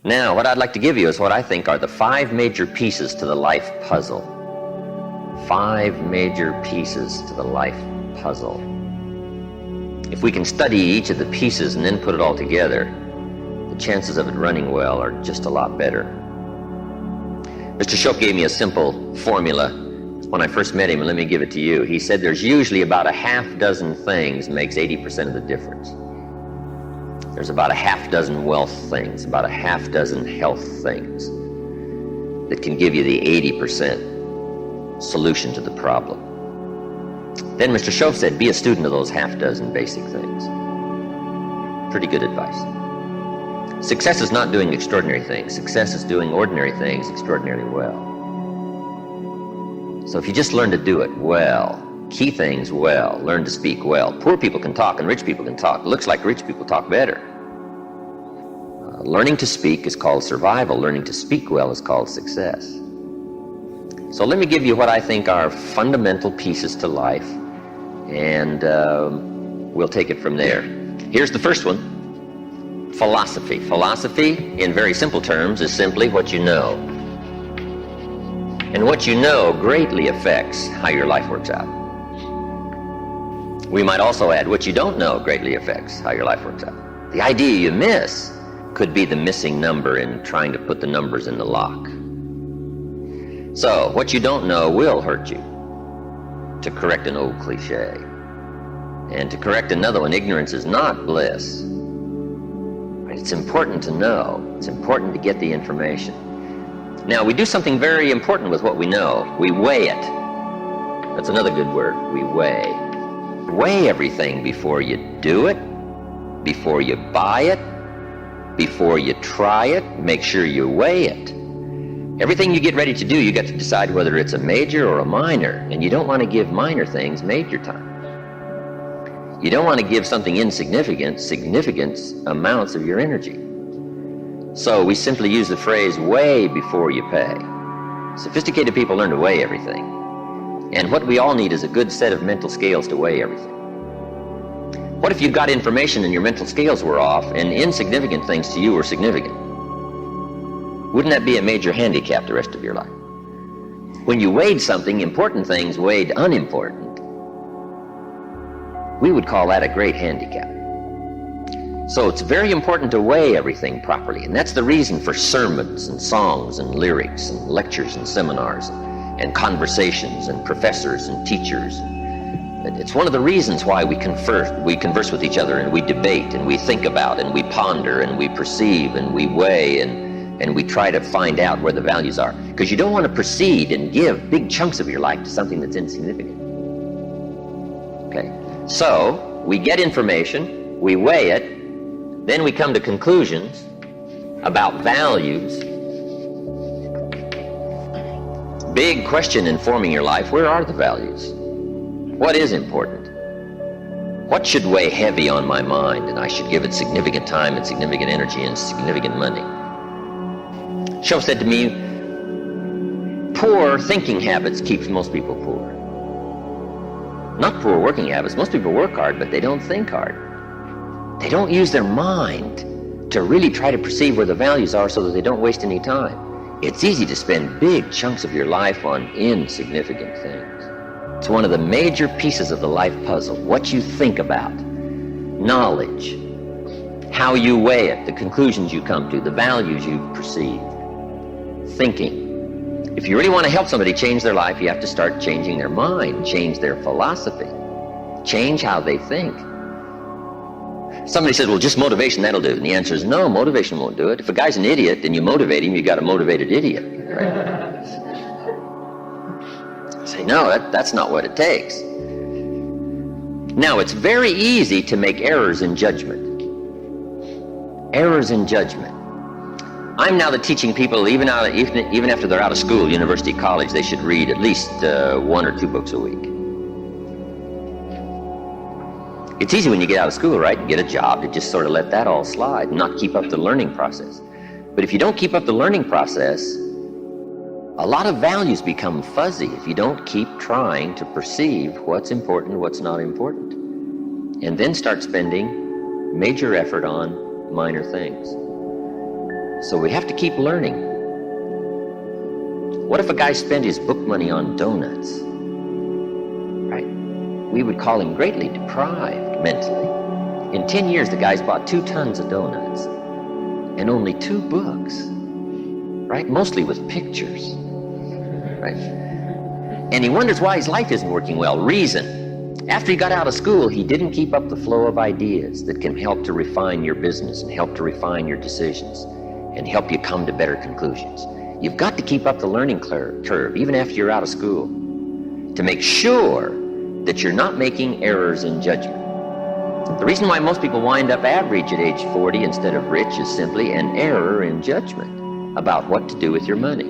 Now, what I'd like to give you is what I think are the 5 major pieces to the life puzzle. 5 major pieces to the life puzzle. If we can study each of the pieces and then put it all together, the chances of it running well are just a lot better. Mr. Shope gave me a simple formula when I first met him, and let me give it to you. He said there's usually about a half dozen things makes 80% of the difference. There's about a half dozen wealth things, about a half dozen health things that can give you the 80% solution to the problem. Then Mr. Shope said, be a student of those half dozen basic things. Pretty good advice. Success is not doing extraordinary things. Success is doing ordinary things extraordinarily well. So if you just learn to do it well, key things well, learn to speak well. Poor people can talk and rich people can talk. It looks like rich people talk better. Learning to speak is called survival. Learning to speak well is called success. So let me give you what I think are fundamental pieces to life, and we'll take it from there. Here's the first one, philosophy. Philosophy, in very simple terms, is simply what you know. And what you know greatly affects how your life works out. We might also add, what you don't know greatly affects how your life works out. The idea you miss could be the missing number in trying to put the numbers in the lock. So, what you don't know will hurt you, to correct an old cliche. And to correct another one, ignorance is not bliss. It's important to know. It's important to get the information. Now, we do something very important with what we know. We weigh it. That's another good word, we weigh. Weigh everything before you do it, before you buy it, before you try it. Make sure you weigh it. Everything you get ready to do, you got to decide whether it's a major or a minor, and you don't want to give minor things major time. You don't want to give something insignificant significant amounts of your energy. So we simply use the phrase, weigh before you pay. Sophisticated people learn to weigh everything. And what we all need is a good set of mental scales to weigh everything. What if you got information and your mental scales were off and insignificant things to you were significant? Wouldn't that be a major handicap the rest of your life? When you weighed something, important things weighed unimportant, we would call that a great handicap. So it's very important to weigh everything properly, and that's the reason for sermons and songs and lyrics and lectures and seminars and conversations and professors and teachers. It's one of the reasons why we converse with each other, and we debate and we think about and we ponder and we perceive and we weigh and we try to find out where the values are. Because you don't want to proceed and give big chunks of your life to something that's insignificant. Okay, so we get information, we weigh it, then we come to conclusions about values. Big question in forming your life, where are the values? What is important? What should weigh heavy on my mind and I should give it significant time and significant energy and significant money? Shope said to me, poor thinking habits keeps most people poor. Not poor working habits. Most people work hard, but they don't think hard. They don't use their mind to really try to perceive where the values are so that they don't waste any time. It's easy to spend big chunks of your life on insignificant things. It's one of the major pieces of the life puzzle. What you think about, knowledge, how you weigh it, the conclusions you come to, the values you perceive, thinking. If you really want to help somebody change their life, you have to start changing their mind, change their philosophy, change how they think. Somebody says, well, just motivation, that'll do. And the answer is no, motivation won't do it. If a guy's an idiot and you motivate him, you got a motivated idiot. Right? Say, no, that's not what it takes. Now, it's very easy to make errors in judgment. Errors in judgment. I'm now teaching people, even after they're out of school, university, college, they should read at least 1 or 2 books a week. It's easy when you get out of school, right, and get a job to just sort of let that all slide and not keep up the learning process. But if you don't keep up the learning process, a lot of values become fuzzy if you don't keep trying to perceive what's important, what's not important, and then start spending major effort on minor things. So we have to keep learning. What if a guy spent his book money on donuts? Right? We would call him greatly deprived mentally. In 10 years, the guy's bought 2 tons of donuts and only 2 books, right? Mostly with pictures, right? And he wonders why his life isn't working well. Reason. After he got out of school, he didn't keep up the flow of ideas that can help to refine your business and help to refine your decisions and help you come to better conclusions. You've got to keep up the learning curve, even after you're out of school, to make sure that you're not making errors in judgment. The reason why most people wind up average at age 40 instead of rich is simply an error in judgment about what to do with your money.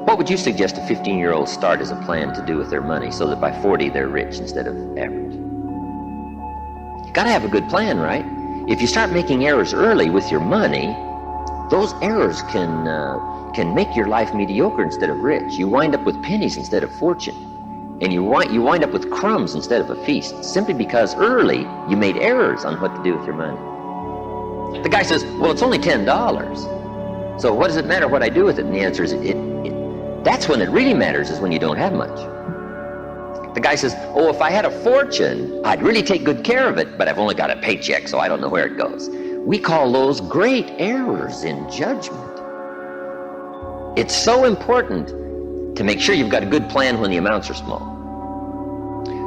What would you suggest a 15-year-old start as a plan to do with their money so that by 40 they're rich instead of average? You got to have a good plan, right? If you start making errors early with your money, those errors can make your life mediocre instead of rich. You wind up with pennies instead of fortune. And you wind up with crumbs instead of a feast, simply because early you made errors on what to do with your money. The guy says, well, it's only $10. So what does it matter what I do with it? And the answer is, that's when it really matters, is when you don't have much. The guy says, oh, if I had a fortune, I'd really take good care of it, but I've only got a paycheck, so I don't know where it goes. We call those great errors in judgment. It's so important to make sure you've got a good plan when the amounts are small.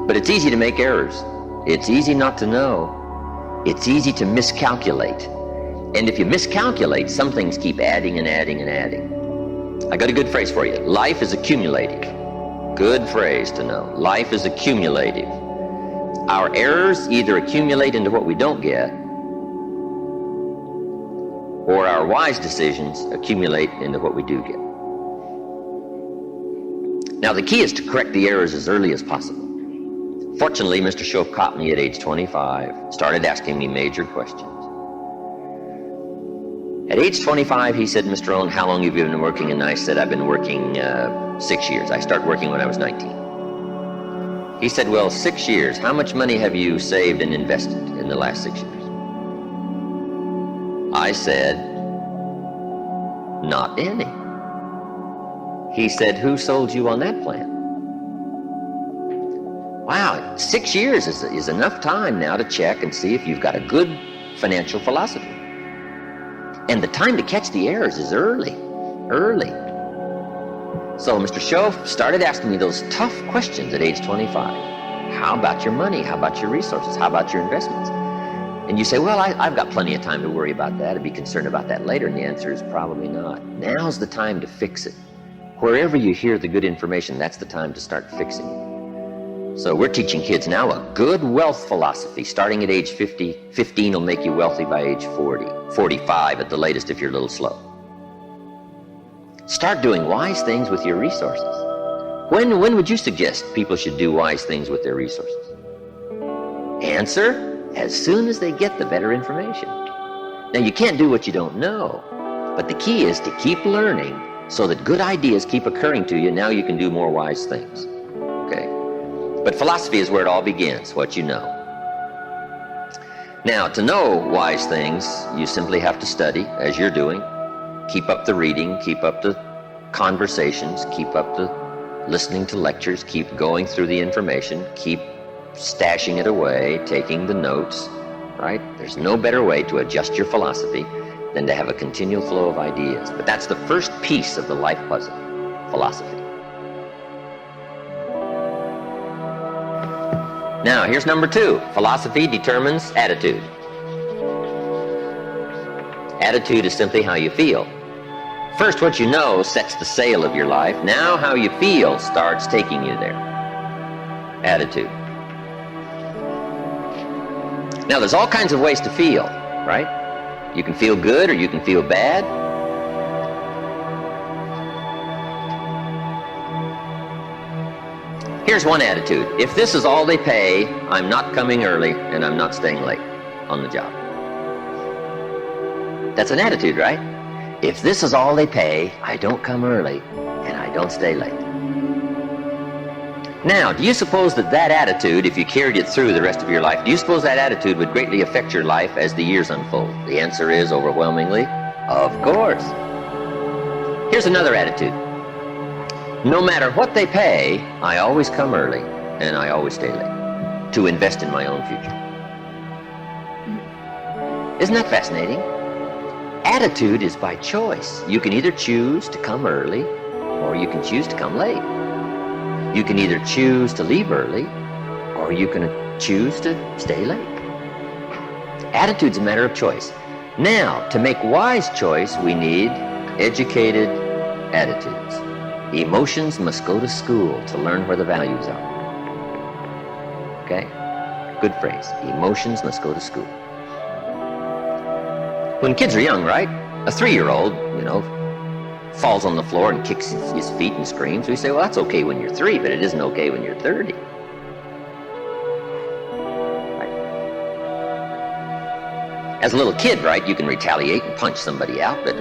But it's easy to make errors. It's easy not to know. It's easy to miscalculate. And if you miscalculate, some things keep adding and adding and adding. I got a good phrase for you. Life is accumulative. Good phrase to know. Life is accumulative. Our errors either accumulate into what we don't get, or our wise decisions accumulate into what we do get. Now, the key is to correct the errors as early as possible. Fortunately, Mr. Shove caught me at age 25, started asking me major questions. At age 25, he said, Mr. Owen, how long have you been working? And I said, I've been working 6 years. I started working when I was 19. He said, well, 6 years. How much money have you saved and invested in the last 6 years? I said, not any. He said, who sold you on that plan? Wow, 6 years is enough time now to check and see if you've got a good financial philosophy. And the time to catch the errors is early. So Mr. Shove started asking me those tough questions at age 25. How about your money? How about your resources? How about your investments? And you say, well, I've got plenty of time to worry about that and be concerned about that later. And the answer is probably not. Now's the time to fix it. Wherever you hear the good information, that's the time to start fixing it. So we're teaching kids now a good wealth philosophy. Starting at age 50, 15 will make you wealthy by age 40, 45 at the latest if you're a little slow. Start doing wise things with your resources. When would you suggest people should do wise things with their resources? Answer, as soon as they get the better information. Now, you can't do what you don't know, but the key is to keep learning so that good ideas keep occurring to you. Now you can do more wise things. Okay? But philosophy is where it all begins, what you know. Now, to know wise things, you simply have to study, as you're doing. Keep up the reading, keep up the conversations, keep up the listening to lectures, keep going through the information, keep stashing it away, taking the notes, right? There's no better way to adjust your philosophy than to have a continual flow of ideas. But that's the first piece of the life puzzle, philosophy. Now, here's number 2. Philosophy determines attitude. Attitude is simply how you feel. First, what you know sets the sail of your life. Now, how you feel starts taking you there. Attitude. Now, there's all kinds of ways to feel, right? You can feel good or you can feel bad. Here's one attitude. If this is all they pay, I'm not coming early and I'm not staying late on the job. That's an attitude, right? If this is all they pay, I don't come early and I don't stay late. Now, do you suppose that attitude, if you carried it through the rest of your life, do you suppose that attitude would greatly affect your life as the years unfold? The answer is overwhelmingly Of course. Here's another attitude. No matter what they pay, I always come early and I always stay late to invest in my own future. Isn't that fascinating? Attitude is by choice. You can either choose to come early or you can choose to come late. You can either choose to leave early or you can choose to stay late. Attitude's a matter of choice. Now, to make wise choice, we need educated attitudes. Emotions must go to school to learn where the values are. Okay? Good phrase. Emotions must go to school. When kids are young, right? A 3-year-old, falls on the floor and kicks his feet and screams. We say, well, that's okay when you're 3, but it isn't okay when you're 30. Right? As a little kid, right, you can retaliate and punch somebody out, but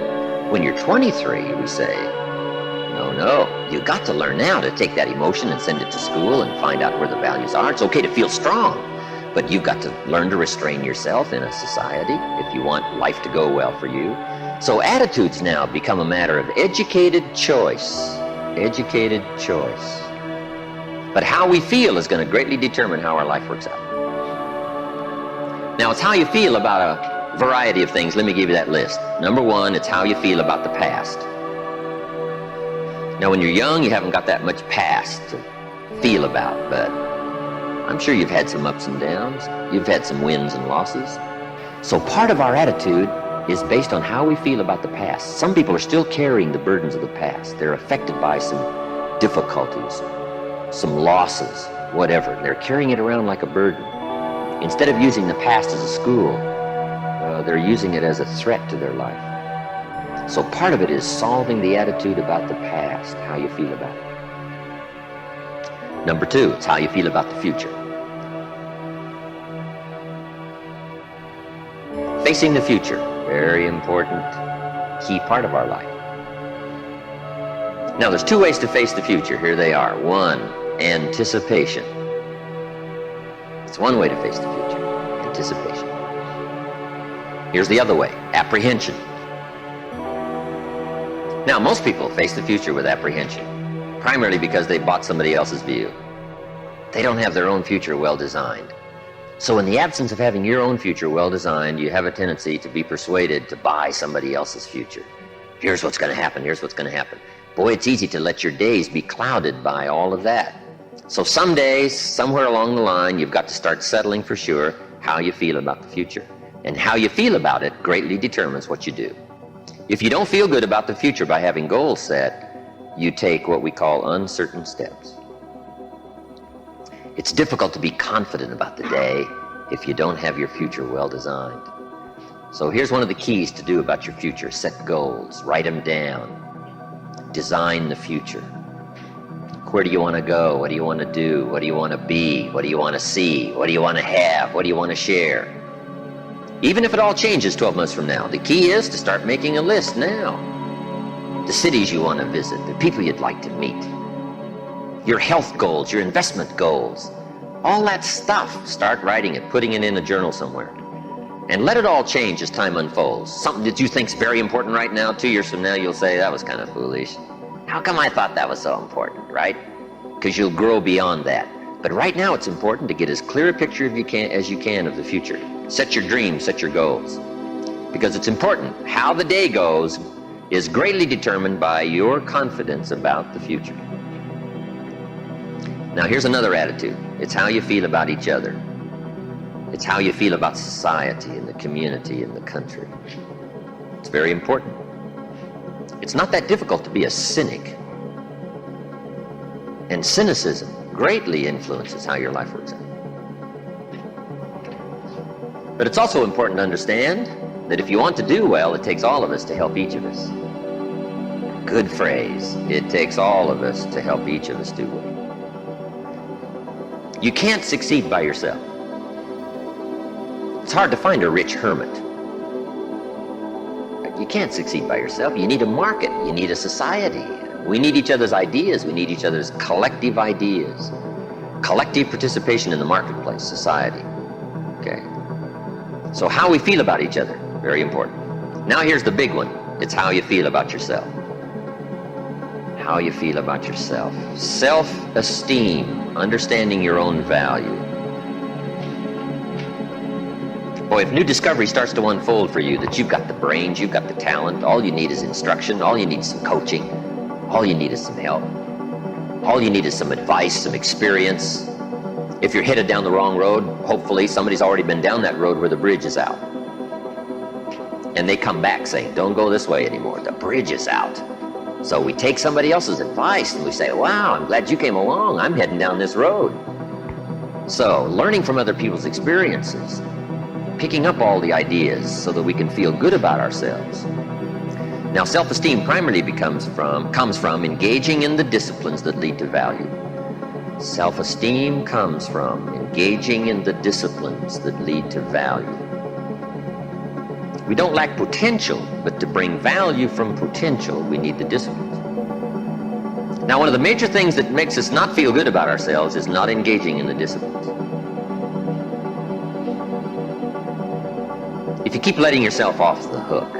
when you're 23, we say, no, you got to learn now to take that emotion and send it to school and find out where the values are. It's okay to feel strong, but you've got to learn to restrain yourself in a society if you want life to go well for you. So attitudes now become a matter of educated choice. Educated choice. But how we feel is going to greatly determine how our life works out. Now, it's how you feel about a variety of things. Let me give you that list. Number 1, it's how you feel about the past. Now, when you're young, you haven't got that much past to feel about, but I'm sure you've had some ups and downs. You've had some wins and losses. So part of our attitude is based on how we feel about the past. Some people are still carrying the burdens of the past. They're affected by some difficulties, some losses, whatever. They're carrying it around like a burden. Instead of using the past as a school, they're using it as a threat to their life. So part of it is solving the attitude about the past, how you feel about it. Number 2, it's how you feel about the future. Facing the future, very important, key part of our life. Now, there's 2 ways to face the future. Here they are. 1, anticipation. It's one way to face the future, anticipation. Here's the other way, apprehension. Now, most people face the future with apprehension, primarily because they bought somebody else's view. They don't have their own future well designed. So in the absence of having your own future well designed, you have a tendency to be persuaded to buy somebody else's future. Here's what's going to happen, here's what's going to happen. Boy, it's easy to let your days be clouded by all of that. So some days, somewhere along the line, you've got to start settling for sure how you feel about the future. And how you feel about it greatly determines what you do. If you don't feel good about the future by having goals set, you take what we call uncertain steps. It's difficult to be confident about the day if you don't have your future well designed. So here's one of the keys to do about your future. Set goals, write them down, design the future. Where do you want to go? What do you want to do? What do you want to be? What do you want to see? What do you want to have? What do you want to share? Even if it all changes 12 months from now, the key is to start making a list now. The cities you want to visit, the people you'd like to meet, your health goals, your investment goals, all that stuff. Start writing it, putting it in a journal somewhere. And let it all change as time unfolds. Something that you think is very important right now, 2 years from now, you'll say, that was kind of foolish. How come I thought that was so important, right? Because you'll grow beyond that. But right now it's important to get as clear a picture as you can of the future. Set your dreams, set your goals. Because it's important. How the day goes is greatly determined by your confidence about the future. Now here's another attitude. It's how you feel about each other. It's how you feel about society and the community and the country. It's very important. It's not that difficult to be a cynic. And cynicism greatly influences how your life works out. But it's also important to understand that if you want to do well, it takes all of us to help each of us. Good phrase. It takes all of us to help each of us do well. You can't succeed by yourself. It's hard to find a rich hermit. You can't succeed by yourself. You need a market. You need a society. We need each other's ideas. We need each other's collective ideas. Collective participation in the marketplace, society. Okay. So how we feel about each other, very important. Now here's the big one. It's how you feel about yourself. How you feel about yourself. Self-esteem, understanding your own value. Boy, if new discovery starts to unfold for you, that you've got the brains, you've got the talent, all you need is instruction, all you need is some coaching, all you need is some help, all you need is some advice, some experience. If you're headed down the wrong road, hopefully somebody's already been down that road where the bridge is out. And they come back saying, don't go this way anymore, the bridge is out. So we take somebody else's advice and we say, wow, I'm glad you came along, I'm heading down this road. So learning from other people's experiences, picking up all the ideas so that we can feel good about ourselves. Now, self-esteem primarily comes from engaging in the disciplines that lead to value. Self-esteem comes from engaging in the disciplines that lead to value. We don't lack potential, but to bring value from potential, we need the disciplines. Now, one of the major things that makes us not feel good about ourselves is not engaging in the disciplines. If you keep letting yourself off the hook,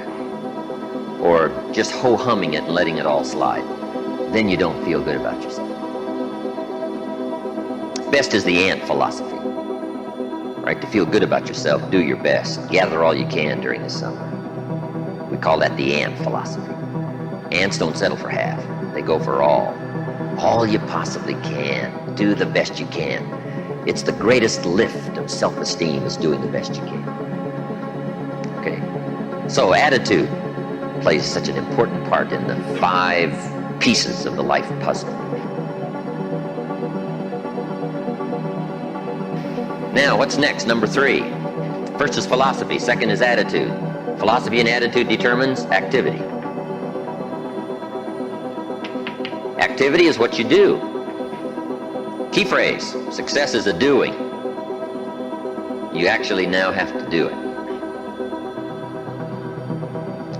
or just ho-humming it and letting it all slide, then you don't feel good about yourself. Best is the ant philosophy, right? To feel good about yourself, do your best. Gather all you can during the summer. We call that the ant philosophy. Ants don't settle for half. They go for all. All you possibly can. Do the best you can. It's the greatest lift of self-esteem is doing the best you can. Okay? So attitude plays such an important part in the 5 pieces of the life puzzle. Now, what's next? Number 3. First is philosophy. Second is attitude. Philosophy and attitude determines activity. Activity is what you do. Key phrase, success is a doing. You actually now have to do it.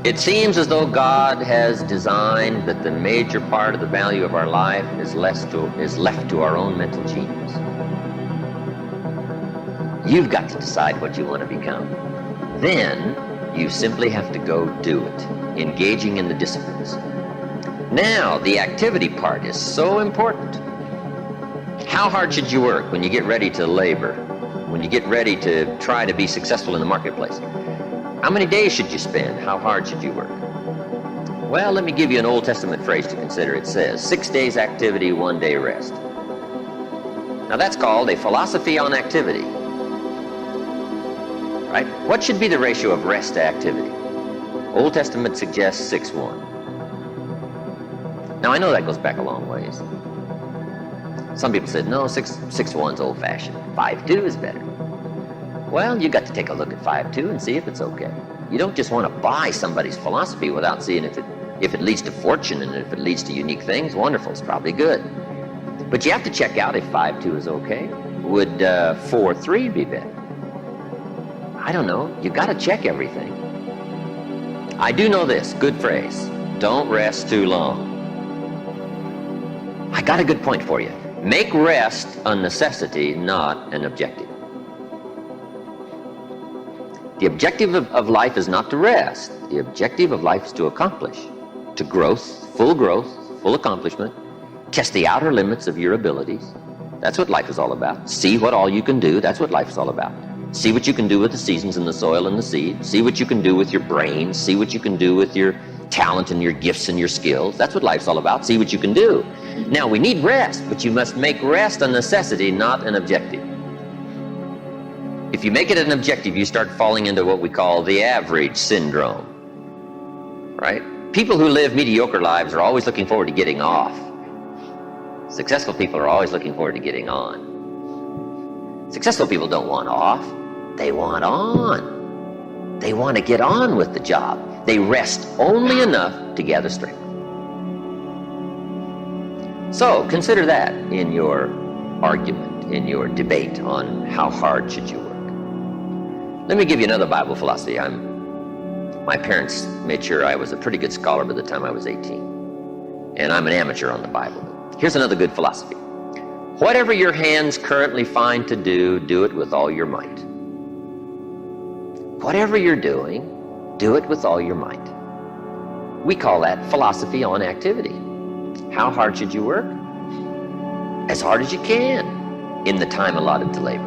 It seems as though God has designed that the major part of the value of our life is left to our own mental genius. You've got to decide what you want to become. Then you simply have to go do it, engaging in the disciplines. Now, the activity part is so important. How hard should you work when you get ready to labor, when you get ready to try to be successful in the marketplace? How many days should you spend? How hard should you work? Well, let me give you an Old Testament phrase to consider. It says, 6 days activity, 1 day rest. Now that's called a philosophy on activity. Right? What should be the ratio of rest to activity? Old Testament suggests 6:1. Now I know that goes back a long ways. Some people said, no, 6:1's old-fashioned. 5:2 is better. Well, you got to take a look at 5:2 and see if it's okay. You don't just want to buy somebody's philosophy without seeing if it leads to fortune, and if it leads to unique things, wonderful, it's probably good. But you have to check out if 5:2 is okay. Would 4:3 be better? I don't know. You got to check everything. I do know this, good phrase. Don't rest too long. I got a good point for you. Make rest a necessity, not an objective. The objective of life is not to rest. The objective of life is to accomplish, to growth, full accomplishment, test the outer limits of your abilities. That's what life is all about. See what all you can do. That's what life is all about. See what you can do with the seasons and the soil and the seed. See what you can do with your brain. See what you can do with your talent and your gifts and your skills. That's what life's all about. See what you can do. Now, we need rest, but you must make rest a necessity, not an objective. If you make it an objective, you start falling into what we call the average syndrome, right? People who live mediocre lives are always looking forward to getting off. Successful people are always looking forward to getting on. Successful people don't want off. They want on. They want to get on with the job. They rest only enough to gather strength. So consider that in your argument, in your debate on how hard should you work. Let me give you another Bible philosophy. My parents made sure I was a pretty good scholar by the time I was 18. And I'm an amateur on the Bible. Here's another good philosophy. Whatever your hands currently find to do, do it with all your might. Whatever you're doing, Do it with all your might. We call that philosophy on activity. How hard should you work? As hard as you can in the time allotted to labor.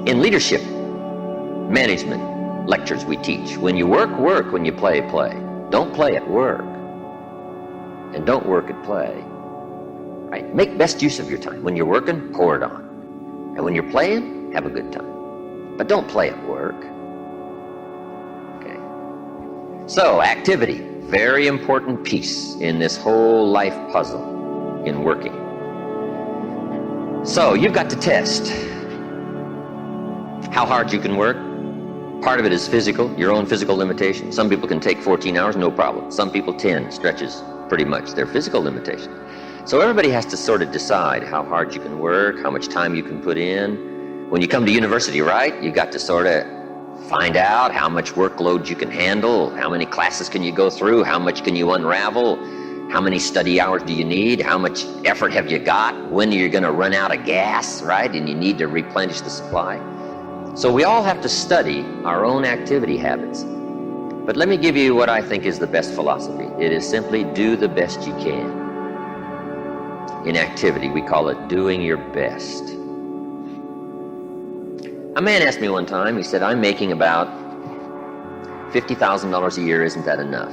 In leadership, management lectures we teach, when you work, work. When you play, play. Don't play at work. And don't work at play. Right? Make best use of your time. When you're working, pour it on. And when you're playing, have a good time. But don't play at work. Okay. So, activity, very important piece in this whole life puzzle in working. So, you've got to test how hard you can work. Part of it is physical, your own physical limitation. Some people can take 14 hours, no problem. Some people 10 stretches pretty much their physical limitation. So everybody has to sort of decide how hard you can work, how much time you can put in. When you come to university, right, you got to sort of find out how much workload you can handle, how many classes can you go through, how much can you unravel, how many study hours do you need, how much effort have you got, when you're going to run out of gas, right, and you need to replenish the supply. So we all have to study our own activity habits. But let me give you what I think is the best philosophy. It is simply do the best you can. In activity, we call it doing your best. A man asked me one time, he said, I'm making about $50,000 a year, isn't that enough?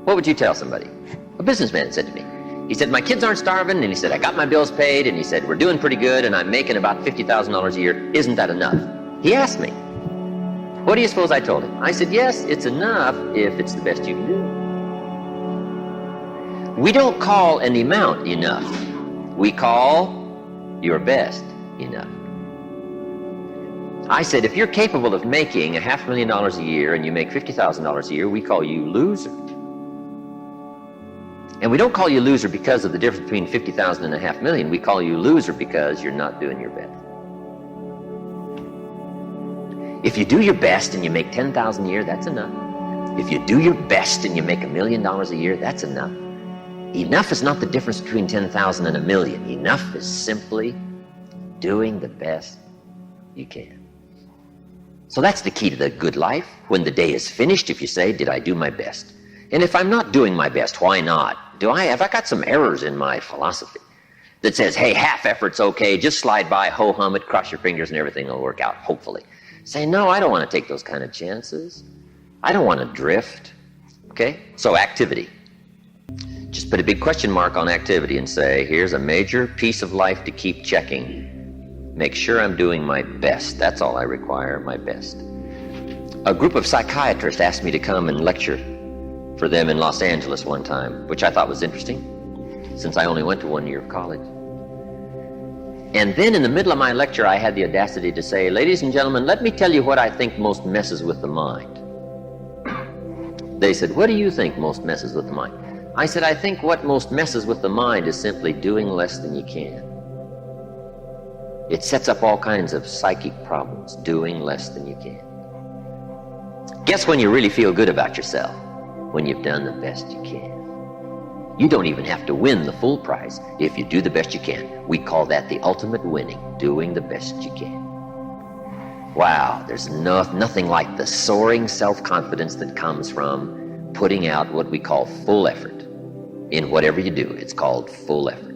What would you tell somebody? A businessman said to me. He said, my kids aren't starving, and he said, I got my bills paid, and he said, we're doing pretty good, and I'm making about $50,000 a year. Isn't that enough? He asked me. What do you suppose I told him? I said, yes, it's enough if it's the best you can do. We don't call an amount enough. We call your best enough. I said, if you're capable of making $500,000 a year and you make $50,000 a year, we call you loser. And we don't call you loser because of the difference between 50,000 and $500,000. We call you loser because you're not doing your best. If you do your best and you make $10,000 a year, that's enough. If you do your best and you make $1 million a year, that's enough. Enough is not the difference between 10,000 and 1,000,000. Enough is simply doing the best you can. So that's the key to the good life. When the day is finished, if you say, did I do my best? And if I'm not doing my best, why not? Have I got some errors in my philosophy that says, hey, half effort's okay, just slide by, ho-hum it, cross your fingers and everything will work out, hopefully. Say, no, I don't want to take those kind of chances. I don't want to drift. Okay? So activity. Just put a big question mark on activity and say, here's a major piece of life to keep checking. Make sure I'm doing my best. That's all I require, my best. A group of psychiatrists asked me to come and lecture for them in Los Angeles one time, which I thought was interesting, since I only went to 1 year of college. And then in the middle of my lecture, I had the audacity to say, ladies and gentlemen, let me tell you what I think most messes with the mind. They said, what do you think most messes with the mind? I said, I think what most messes with the mind is simply doing less than you can. It sets up all kinds of psychic problems, doing less than you can. Guess when you really feel good about yourself? When you've done the best you can. You don't even have to win the full prize if you do the best you can. We call that the ultimate winning, doing the best you can. Wow, there's nothing like the soaring self-confidence that comes from putting out what we call full effort. In whatever you do, it's called full effort.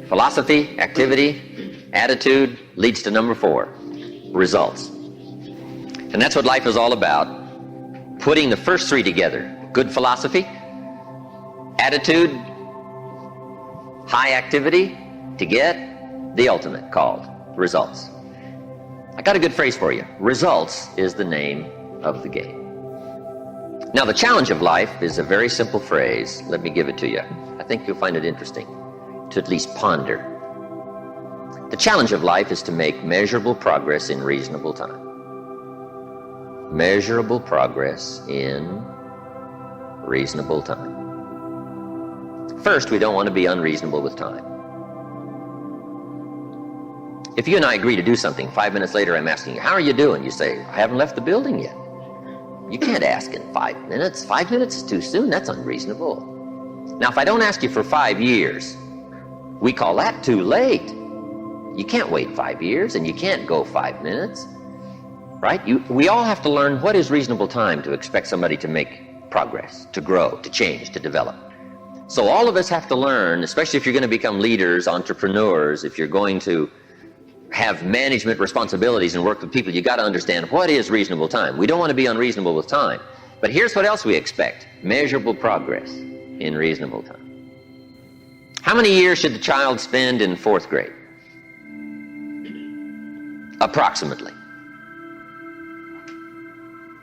Philosophy, activity, attitude leads to number 4, results. And that's what life is all about. Putting the first 3 together. Good philosophy, attitude, high activity to get the ultimate called results. I got a good phrase for you. Results is the name of the game. Now the challenge of life is a very simple phrase. Let me give it to you. I think you'll find it interesting to at least ponder. The challenge of life is to make measurable progress in reasonable time. Measurable progress in reasonable time. First, we don't want to be unreasonable with time. If you and I agree to do something, 5 minutes later I'm asking you, how are you doing? You say, I haven't left the building yet. You can't ask in 5 minutes. 5 minutes is too soon. That's unreasonable. Now, if I don't ask you for 5 years, We call that too late. You can't wait 5 years and you can't go 5 minutes, right? We all have to learn what is reasonable time to expect somebody to make progress, to grow, to change, to develop. So all of us have to learn, especially if you're going to become leaders, entrepreneurs, if you're going to have management responsibilities and work with people, you got to understand what is reasonable time. We don't want to be unreasonable with time. But here's what else we expect: measurable progress in reasonable time. How many years should the child spend in 4th grade? Approximately.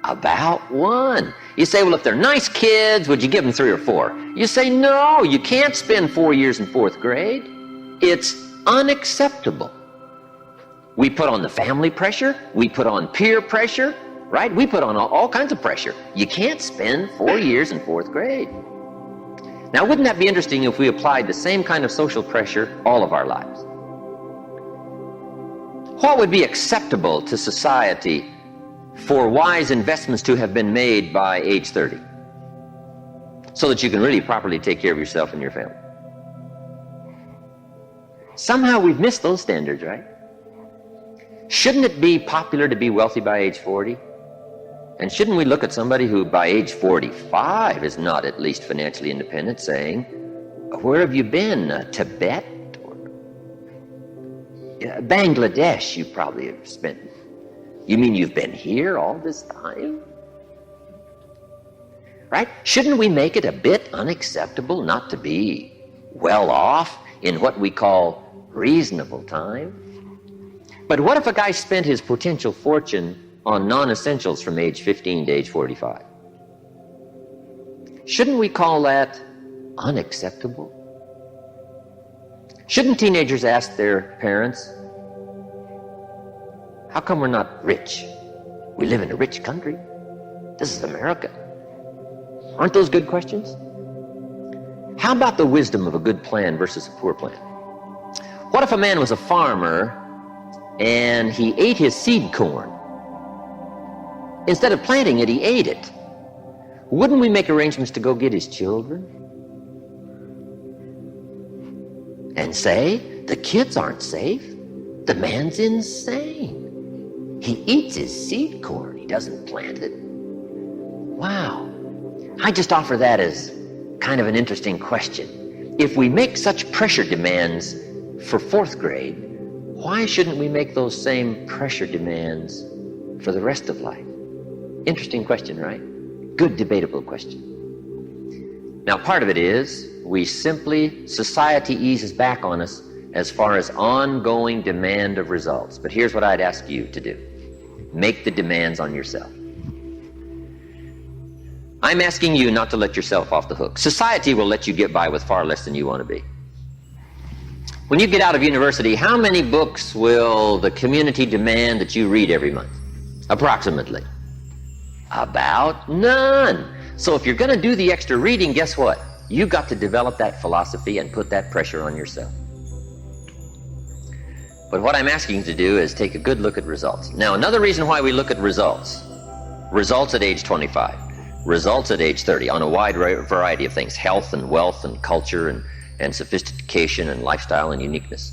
About 1. You say, well, if they're nice kids, would you give them 3 or 4? You say, no, you can't spend 4 years in 4th grade. It's unacceptable. We put on the family pressure. We put on peer pressure, right? We put on all kinds of pressure. You can't spend 4 years in 4th grade. Now, wouldn't that be interesting if we applied the same kind of social pressure all of our lives? What would be acceptable to society for wise investments to have been made by age 30 so that you can really properly take care of yourself and your family? Somehow we've missed those standards, right? Shouldn't it be popular to be wealthy by age 40? And shouldn't we look at somebody who by age 45 is not at least financially independent, saying, where have you been? Tibet? Or Bangladesh you probably have spent. You mean you've been here all this time? Right? Shouldn't we make it a bit unacceptable not to be well off in what we call reasonable time? But what if a guy spent his potential fortune on non-essentials from age 15 to age 45? Shouldn't we call that unacceptable? Shouldn't teenagers ask their parents, how come we're not rich? We live in a rich country. This is America. Aren't those good questions? How about the wisdom of a good plan versus a poor plan? What if a man was a farmer and he ate his seed corn? Instead of planting it, he ate it. Wouldn't we make arrangements to go get his children? And say, the kids aren't safe. The man's insane. He eats his seed corn. He doesn't plant it. Wow. I just offer that as kind of an interesting question. If we make such pressure demands for 4th grade, why shouldn't we make those same pressure demands for the rest of life? Interesting question, right? Good debatable question. Now, part of it is society eases back on us as far as ongoing demand of results. But here's what I'd ask you to do. Make the demands on yourself. I'm asking you not to let yourself off the hook. Society will let you get by with far less than you want to be. When you get out of university, how many books will the community demand that you read every month? Approximately. About none. So if you're going to do the extra reading, guess what? You've got to develop that philosophy and put that pressure on yourself. But what I'm asking you to do is take a good look at results. Now, another reason why we look at results at age 25, results at age 30 on a wide variety of things: health and wealth and culture and sophistication and lifestyle and uniqueness.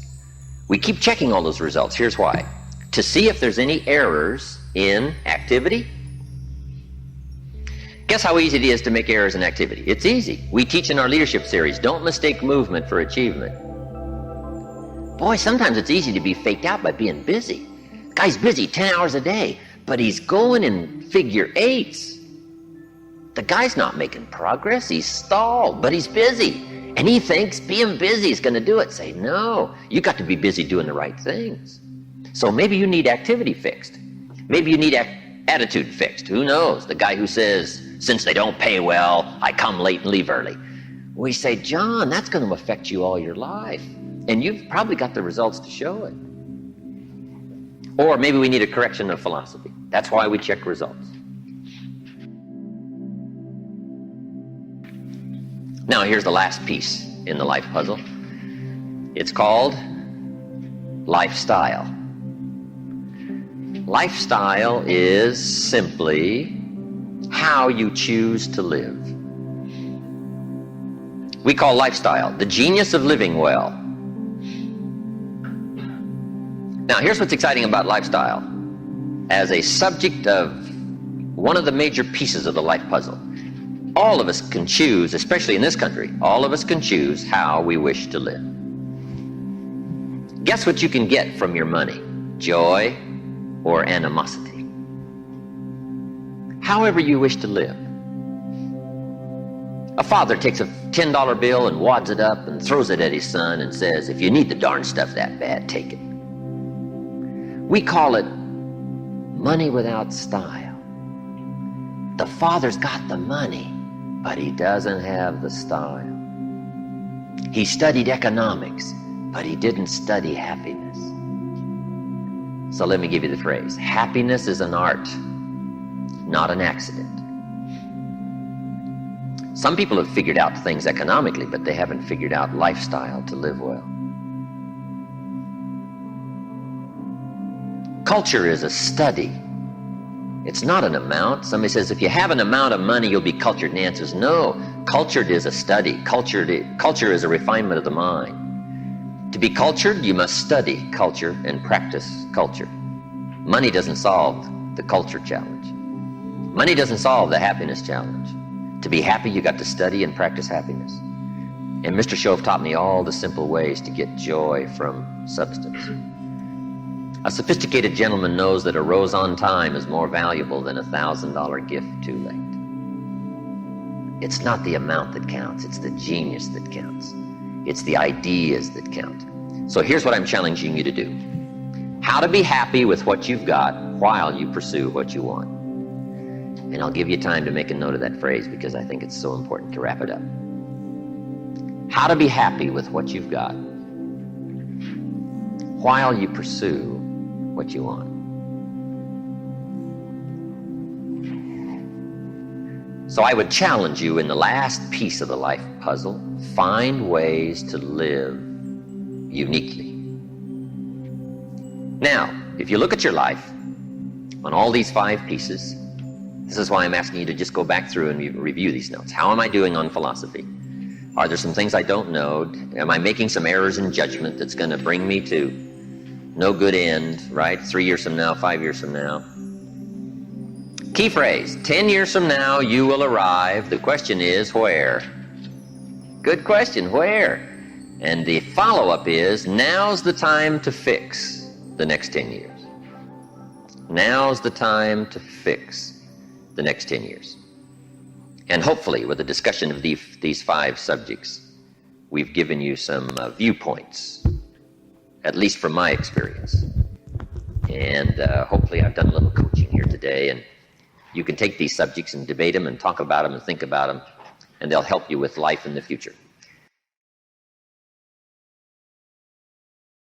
We keep checking all those results. Here's why. To see if there's any errors in activity. Guess how easy it is to make errors in activity? It's easy. We teach in our leadership series, don't mistake movement for achievement. Boy, sometimes it's easy to be faked out by being busy. Guy's busy 10 hours a day, but he's going in figure eights. The guy's not making progress. He's stalled, but he's busy. And he thinks being busy is going to do it. Say, no, you got to be busy doing the right things. So maybe you need activity fixed. Maybe you need attitude fixed. Who knows? The guy who says, since they don't pay well, I come late and leave early. We say, John, that's going to affect you all your life. And you've probably got the results to show it. Or maybe we need a correction of philosophy. That's why we check results. Now here's the last piece in the life puzzle. It's called lifestyle. Lifestyle is simply how you choose to live. We call lifestyle the genius of living well, Now, here's what's exciting about lifestyle. As a subject of one of the major pieces of the life puzzle, all of us can choose, especially in this country, all of us can choose how we wish to live. Guess what you can get from your money? Joy or animosity. However you wish to live. A father takes a $10 bill and wads it up and throws it at his son and says, if you need the darn stuff that bad, take it. We call it money without style. The father's got the money, but he doesn't have the style. He studied economics, but he didn't study happiness. So let me give you the phrase. Happiness is an art, not an accident. Some people have figured out things economically, but they haven't figured out lifestyle to live well. Culture is a study. It's not an amount. Somebody says, if you have an amount of money, you'll be cultured. And the answer is no. Cultured is a study. Culture is a refinement of the mind. To be cultured, you must study culture and practice culture. Money doesn't solve the culture challenge. Money doesn't solve the happiness challenge. To be happy, you got to study and practice happiness. And Mr. Shove taught me all the simple ways to get joy from substance. A sophisticated gentleman knows that a rose on time is more valuable than a $1,000 gift too late. It's not the amount that counts, it's the genius that counts. It's the ideas that count. So here's what I'm challenging you to do. How to be happy with what you've got while you pursue what you want. And I'll give you time to make a note of that phrase because I think it's so important to wrap it up. How to be happy with what you've got while you pursue what you want. So I would challenge you in the last piece of the life puzzle, find ways to live uniquely. Now, if you look at your life on all these 5 pieces, this is why I'm asking you to just go back through and review these notes. How am I doing on philosophy? Are there some things I don't know? Am I making some errors in judgment that's going to bring me to no good end, right? 3 years from now, 5 years from now. Key phrase, 10 years from now, you will arrive. The question is, where? Good question, where? And the follow-up is, now's the time to fix the next 10 years. Now's the time to fix the next 10 years. And hopefully, with the discussion of these 5 subjects, we've given you some viewpoints, at least from my experience. And hopefully I've done a little coaching here today, and you can take these subjects and debate them and talk about them and think about them, and they'll help you with life in the future.